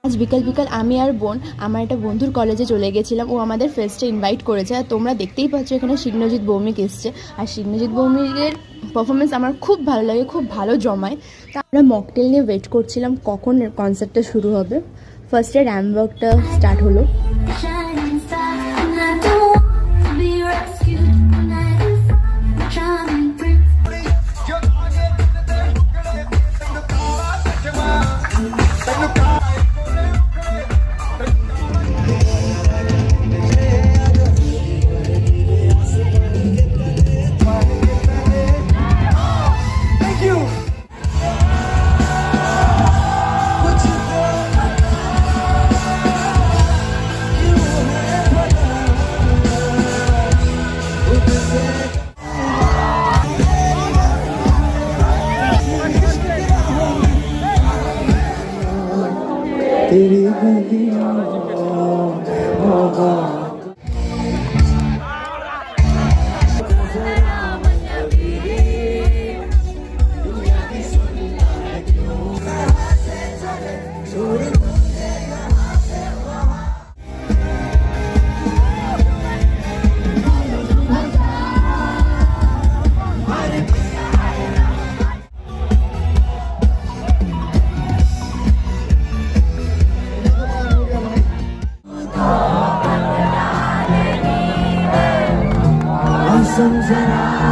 আজ বিকাল বিকাল আমি আর বোন আমার একটা বন্ধুর কলেজে চলে গেছিলাম। ও আমাদের ফেস্টে ইনভাইট করেছে। আর তোমরা দেখতেই পাচ্ছ এখানে সিগ্নজিৎ ভৌমিক এসছে। আর সিগ্নজিৎ ভৌমিকের পারফরমেন্স আমার খুব ভালো লাগে, খুব ভালো জমায়। তা আমরা মকটেল নিয়ে ওয়েট করছিলাম কখন কনসার্টটা শুরু হবে। ফার্স্টে র্যামওয়াকটা স্টার্ট হলো। तेरी गलियों होगा समझना